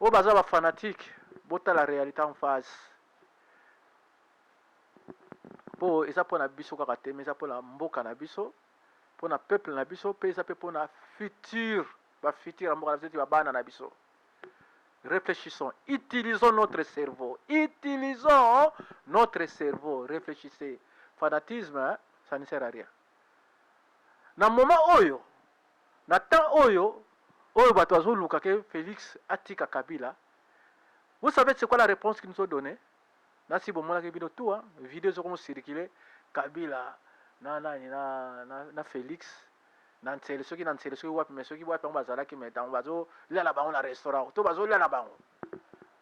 au bazar ba fanatique, bota la réalité en face. Po eza pona biso kaka te, mais eza pona mboka na biso, pona peuple na biso, pe eza pe pona futur, ba futur mboka na biso ba bana na biso. Réfléchissons, utilisons notre cerveau, réfléchissez. Fanatisme, hein, ça ne sert à rien. Na moment oyo, na temps oyo bato azoluka ke Félix atika Kabila, vous savez c'est quoi la réponse qu'ils nous ont donnée? Nasi bomona ke bino tout, hein, vidéo zo comme circuler Kabila na Félix na ntele soki wapi mais soki wapi on bazala ki metan bazo là là bango na restaurant to bazo là là bango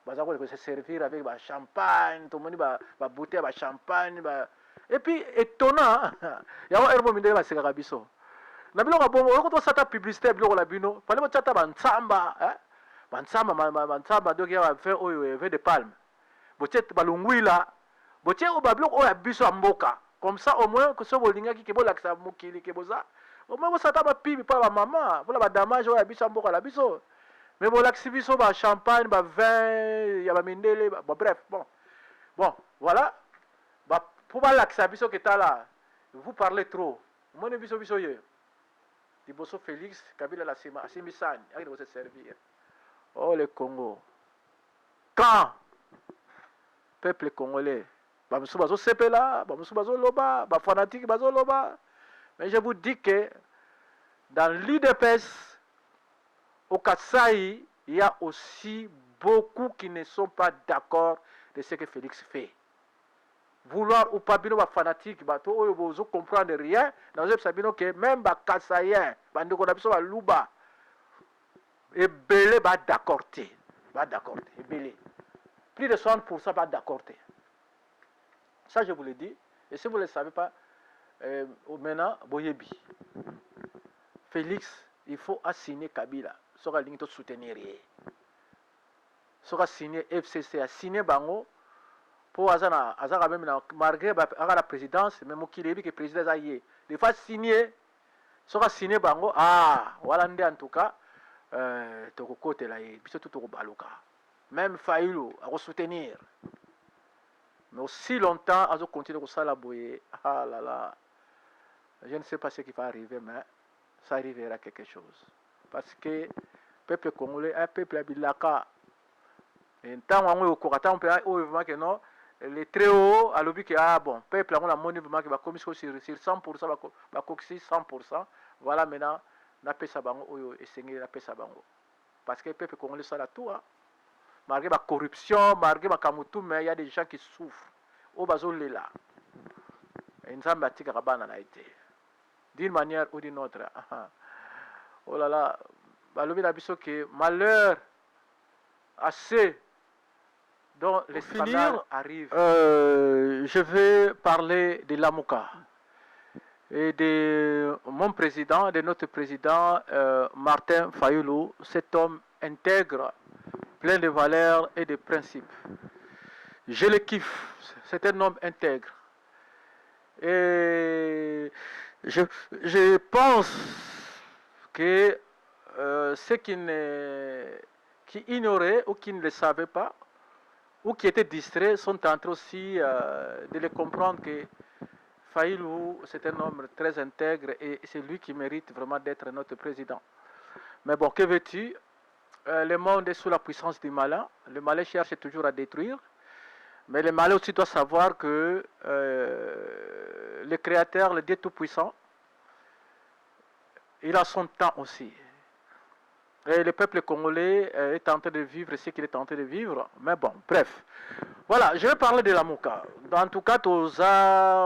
baza ko se servir avec ba champagne to moni ba bouteille ba champagne ba et puis étonnant ya wa erbo mindele ba seka biso na biloko bongo ko to sata publicité biloko la bino fallait mo tata bantsamba bantsamba donc ya fait oyo vin de palme botie balungwila botie o babiloko oyo biso mboka comme ça au moins que so bolingaki ke bolakisa mokili ke boza au moins bosata bapibi pa ba mama voilà ba damage oyo biso mboka la biso mais bolakisi biso ba champagne ba vin ya ba mindele bref bon voilà pour balakisa biso ke tala vous parlez trop mone biso ye Liboso Félix Kabila la sima asimisani akide se servir. Oh le Congo, quand peuple congolais bamusu bazo sepela bamusu bazo loba ba fanatique bazo loba, mais je vous dis que dans l'UDPS au Kasaï il y a aussi beaucoup qui ne sont pas d'accord de ce que Félix fait. Vouloir ou pas bino ba fanatique bato oyo bozo comprendre rien dans le sabino que même ba Kasaïen bandeko na biso ba luba et belé ba d'accord et belé plus de 60% pas d'accord. Ça je vous le dis, et si vous ne le savez pas maintenant boyebi Félix il faut assigner Kabila sera ligne to soutenir sera signer FCC assigner bango pour azana même malgré la présidence mais mokilebi que président aye des fois signer sera signer bango voilà ndé en tout cas toko côté là biso tout toko baluka même Fayulu à soutenir mais aussi longtemps azo continuer ça la boyer là là je ne sais pas ce qui va arriver mais ça arrivera quelque chose parce que peuple congolais un peuple à bilaka et tant on est on peut vraiment que non les très hauts à l'objet que ah bon peuple on a monnaie vraiment qui va commis sur 100% va coxer 100%. Voilà maintenant na pesa bango oyo esengeli na pesa bango parce que peuple congolais ça la tout hein. Malgré la corruption malgré ma kamutu mais il y a des gens qui souffrent au bazolela nzambe atikaka bana na été d'une manière ou d'une autre. Oh là là balobi na biso que malheur assez dont les scandales arrivent. Je vais parler de Lamuka et de mon président, de notre président Martin Fayoulou, cet homme intègre, plein de valeurs et de principes. Je le kiffe, c'est un homme intègre. Et je pense que ceux qui ignoraient ou qui ne le savaient pas, ou qui étaient distraits, sont en train aussi de le comprendre que Fayoulou, c'est un homme très intègre et c'est lui qui mérite vraiment d'être notre président. Mais bon, que veux-tu? Le monde est sous la puissance du malin. Le malin cherche toujours à détruire. Mais le malin aussi doit savoir que le Créateur, le Dieu Tout-Puissant, il a son temps aussi. Et le peuple congolais est en train de vivre ce qu'il est en train de vivre. Mais bon, bref. Voilà, je vais parler de la Mouka. En tout cas,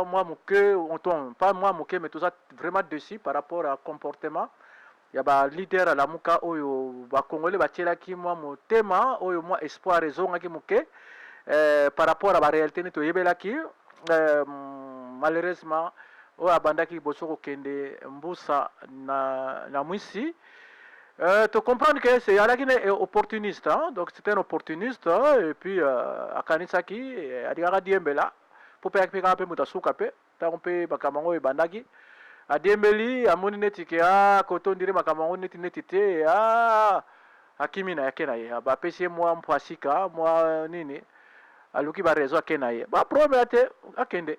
moi, pas moi, Mouké, mais tous vraiment dessus par rapport au comportement. Il y a un leader à la Mouka, les Congolais, qui moi, mon thème, moi, espoir, raison, par rapport à la réalité, malheureusement, au Abandaki, Bosoko, Kende, Mboussa, na Mouissi. Tu comprends que c'est un opportuniste, hein? Donc c'est un opportuniste, hein? Et puis à Kanisaki, à Diembela, pour faire un peu Moutasuka, on peut Bakamango et Bandagi. À Diembeli, à Moninetike, à Koton dire Bakamango Netinetite, à Kimina Kenaye, à Bapesi, moi, Mpasika, moi, Nini, à Luki Barezo Kenaye. Bah, problème à Kende.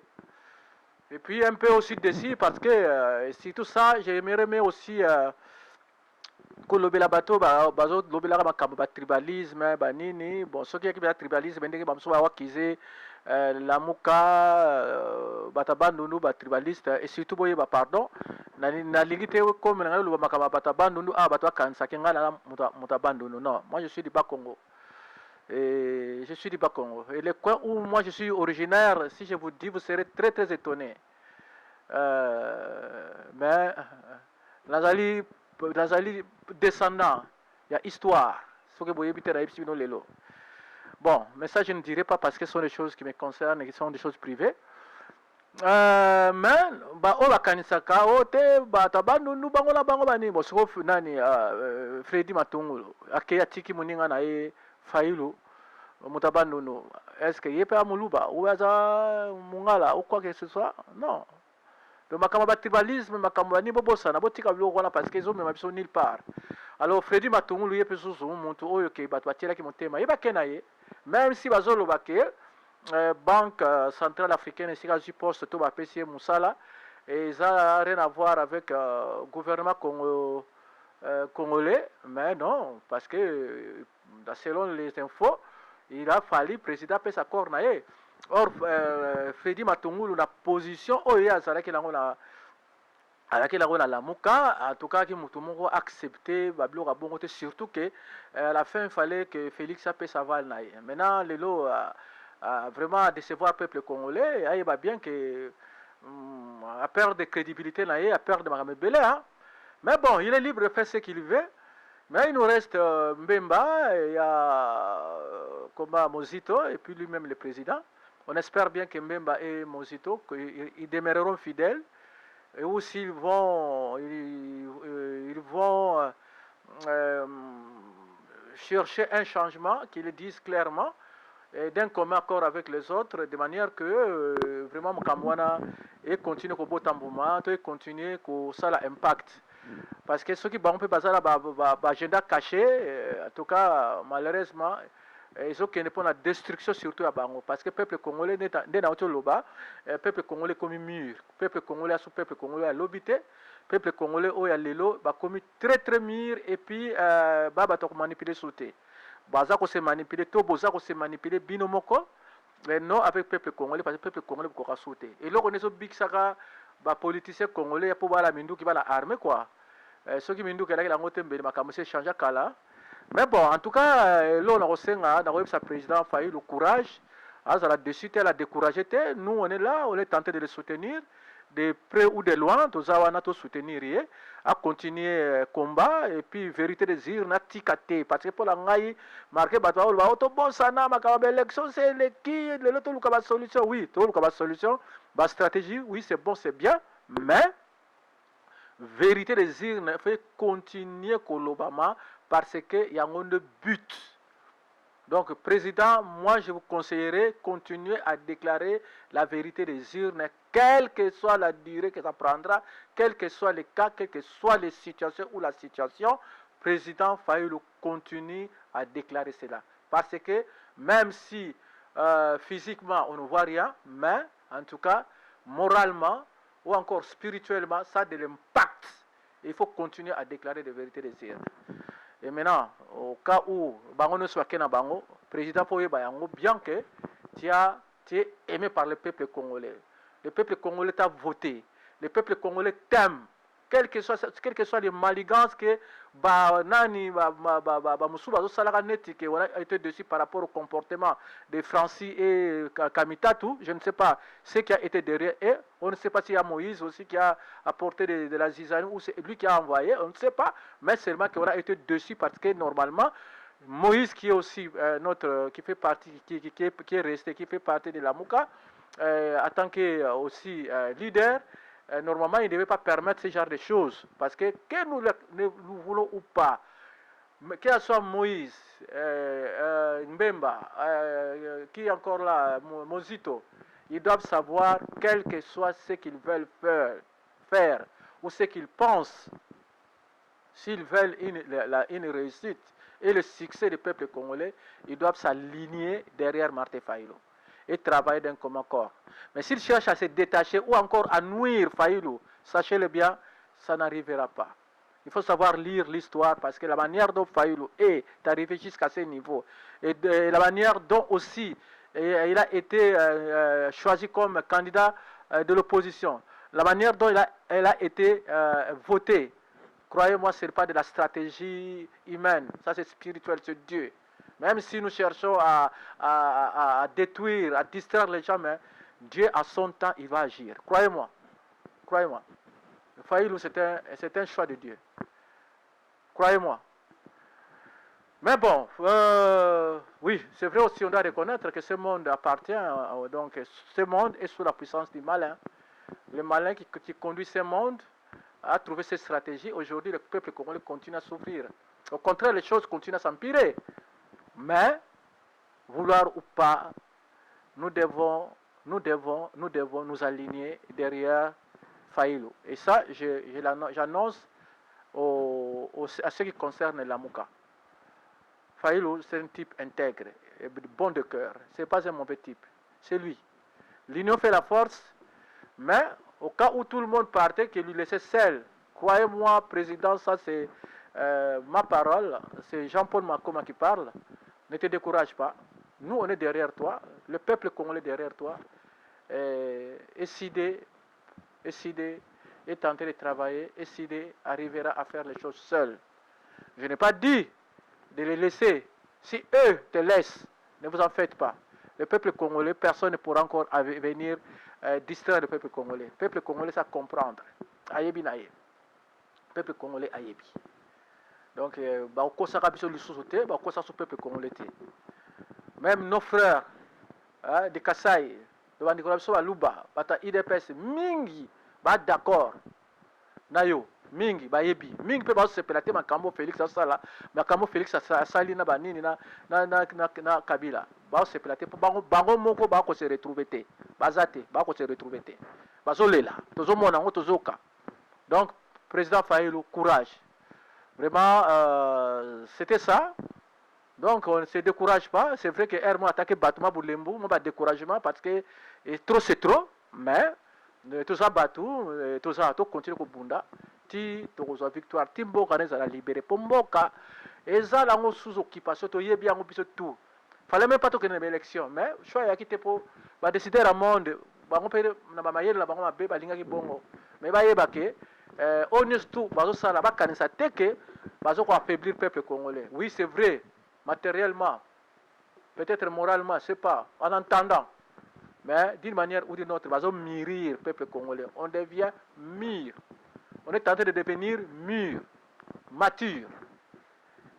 Et puis un peu aussi dessus, parce que si tout ça, j'aimerais aussi. Kolobela bato bazo lobela makambo ba tribalisme ba nini bon soki yaki ba tribalisme ndenge bamso ba wakize lamuka batabandundu ba tribaliste et surtout boye ba pardon na lingite comme na loba makambo batabandundu bato kansa kenga na mutabandundu non moi je suis du Bas-Congo et je suis du Bas-Congo et le coin où moi je suis originaire si je vous dis vous serez très très étonné mais Nazali descendant, il y a histoire. Bon, mais ça je ne dirai pas parce que ce sont des choses qui me concernent et qui sont des choses privées. Mais, la kanisaka, tabandu bangola bango bani, sauf nani, Freddy Matungulu, akeya tiki muninga na Fayoulou, mutabandu, est-ce que yepe amuluba, ou aza mungala, ou quoi que ce soit? Non. Le makambo tribalisme makambo ni bobosa na botika biloko wana parce que ils ont même absolument nulle part. Alors Freddy Matungulu yepe susu muntu oyo ke bato batela ki motema yeba kenaye même si bazolo bake banque centrale africaine et sika poste to ba PCM musala et ça n'a rien à voir avec gouvernement congolais mais non parce que selon les infos il a fallu président pesa accord naye. Or, Freddy Matungulu, la position, la Lamuka, en tout cas, qui m'a accepté, surtout que à la fin, il fallait que Félix Apé Saval n'aille. Maintenant, les lots vraiment décevoir le peuple congolais, il va bien que à perdre de crédibilité, à perdre de Maramé Belé. Mais bon, il est libre de faire ce qu'il veut. Mais il nous reste Mbemba, il y a Mozito, et puis lui-même le président. On espère bien que Mbemba et Mozito ils demeureront fidèles et aussi ils vont chercher un changement, qu'ils le disent clairement, et d'un commun accord avec les autres, de manière que vraiment Mokamwana et continue au Botambouma, et continue au ça l'impact. Parce que ceux qui vont passer là, agenda caché, en tout cas malheureusement. Ils ont qu'il la destruction surtout à Bango parce que le peuple congolais n'est pas le peuple congolais comme un mur, le peuple congolais a son peuple congolais à l'obité, peuple congolais oh ya lelo ba commis très très mûr et puis ba ba to manipuler sauter baza ko se manipuler to boza ko se manipuler bino moko mais non avec peuple congolais parce que peuple congolais ko ka sauter et loko neso big saka ba politicien congolais ya po bala mindu ki bala armée quoi ceux qui mindu ke la la ngote mbele makambo se changer kala mais bon en tout cas là on a resenga na ko sa président Faye le courage azala dessus tel a découragé nous on est là on est tenté de le soutenir de près ou de loin, tous wana to soutenir à continuer combat et puis vérité des ir na tikate parce que pour la ngai marqué batwa ba auto bon sana makaba élection c'est le qui le to luka ba solution oui to luka ba solution ba stratégie oui c'est bon c'est bien mais vérité des ir na fait continuer kolobama parce que y a un but. Donc, président, moi, je vous conseillerais continuer à déclarer la vérité des urnes, quelle que soit la durée que ça prendra, quel que soit les cas, quelles que soient les situations ou la situation, président Fayulu continue à déclarer cela. Parce que même si physiquement on ne voit rien, mais en tout cas, moralement ou encore spirituellement, ça a de l'impact. Il faut continuer à déclarer la vérité des urnes. Et maintenant, au cas où bango ne soit qu'un bango, président Foye Bayango, bien que tu es aimé par le peuple congolais. Le peuple congolais t'a voté. Le peuple congolais t'aime. Quelles que soient les maligances que Moussouba Salaka Neti qui a été dessus par rapport au comportement de Francis et Kamitatu, je ne sais pas ce qui a été derrière eux. On ne sait pas s'il y a Moïse aussi qui a apporté de la zizanie ou c'est lui qui a envoyé, on ne sait pas, mais seulement qu'on a été dessus parce que normalement Moïse qui est aussi qui fait partie, qui est resté, qui fait partie de la Mouka, en tant que aussi leader. Normalement, il ne devait pas permettre ce genre de choses. Parce que nous voulons ou pas, qu'il soit Moïse, Mbemba, qui est encore là, Mozito, ils doivent savoir, quel que soit ce qu'ils veulent faire ou ce qu'ils pensent, s'ils veulent une réussite et le succès du peuple congolais, ils doivent s'aligner derrière Martin Fayulu et travailler d'un commun accord. Mais s'il cherche à se détacher ou encore à nuire Fayulu, sachez-le bien, ça n'arrivera pas. Il faut savoir lire l'histoire parce que la manière dont Fayulu est arrivé jusqu'à ce niveau et la manière dont aussi il a été choisi comme candidat de l'opposition, la manière dont il a été voté, croyez-moi, ce n'est pas de la stratégie humaine, ça c'est spirituel, c'est Dieu. Même si nous cherchons à détruire, à distraire les gens, mais Dieu à son temps, il va agir. Croyez-moi. Croyez-moi. Fayulu, c'est un choix de Dieu. Croyez-moi. Mais bon, oui, c'est vrai aussi, on doit reconnaître que ce monde appartient, donc ce monde est sous la puissance du malin. Le malin qui conduit ce monde a trouvé cette stratégie. Aujourd'hui, le peuple congolais continue à souffrir. Au contraire, les choses continuent à s'empirer. Mais, vouloir ou pas, nous devons nous aligner derrière Fayulu. Et ça, j'annonce à ce qui concerne la Mouka. Fayulu, c'est un type intègre, bon de cœur. Ce n'est pas un mauvais type. C'est lui. L'union fait la force, mais au cas où tout le monde partait, qu'il lui laissait seul. Croyez-moi, président, ça c'est ma parole. C'est Jean-Paul Makoma qui parle. Ne te décourage pas. Nous, on est derrière toi. Le peuple congolais est derrière toi. Essayez et tenter de travailler. Essayez arrivera à faire les choses seul. Je n'ai pas dit de les laisser. Si eux te laissent, ne vous en faites pas. Le peuple congolais, personne ne pourra encore venir distraire le peuple congolais. Le peuple congolais, ça comprendre. Ayebi naye. Le peuple congolais, ayebi. Donc, même nos frères de Kassai, de Bandikola Luba, bata IDPS, mingi, ba d'accord. Nayo, mingi, ba yebi. Mingi peut pas se pélater Makambo Félix Asala, Makambo Félix Asali na banini na Kabila. Ba se pélater bango moko ba ko se retrouver te. Bazate, ba ko se retrouver te. Bazolela, tozo mona ngo tozoka. Donc, président Fayulu, courage. Vraiment, c'était ça. Donc, on ne se décourage pas. C'est vrai que Hermo a attaqué Batuma Boulembu, mon découragement parce que trop c'est trop. Mais, tout ça Batou, tout ça continue au Bunda. parti tokozwa victoire ti mboka na ezala libéré mpo mboka eza nango sous occupation toyebi yango biso tout fallait même pas tokende na élection mais choix eyaki te mpo badécideur ya monde bango mpe na bamayele na bango mabe balingaki bongo mais bayeba ke oyo nyonso tout bazosala bakanisa te ke bazokoaffaiblir peuple congolais. Oui, c'est vrai, matériellement, peut-être moralement, je sais pas, en entendant. Mais d'une manière ou d'une autre, bazo mûrir peuple congolais. On devient mûr. On est en train de devenir mûr, mature.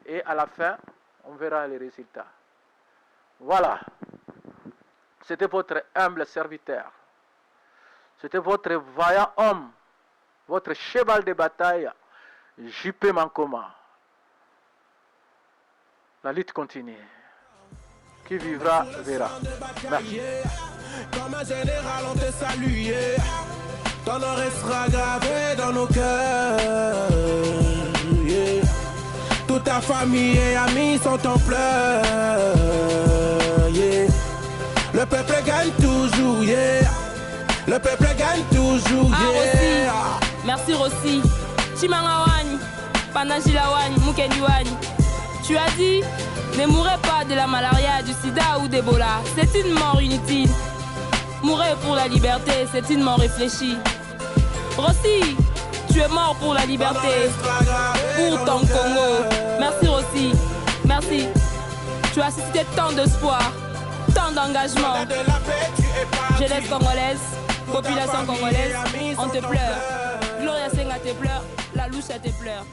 Et à la fin, on verra les résultats. Voilà. C'était votre humble serviteur. C'était votre vaillant homme, votre cheval de bataille, JP Mankoma. La lutte continue. Qui vivra verra. Merci. Comme un général, on te salue. Ton nom restera gravé dans nos cœurs. Yeah. Toute ta famille et amis sont en pleurs. Yeah. Le peuple gagne toujours. Yeah. Le peuple gagne toujours. Yeah. Rossi. Merci Rossi. Chimanga Wani, Panajila Wani, Mukendi Wani. Tu as dit, ne mourrez pas de la malaria, du sida ou d'Ebola. C'est une mort inutile. Mourrez pour la liberté, c'est une mort réfléchie. Rossi, tu es mort pour la liberté, pour ton Congo. Merci Rossi, merci. Tu as suscité tant d'espoir, tant d'engagement. Jeunesse congolaise, population congolaise, on te pleure. Gloria Senga te pleure, la louche te pleure.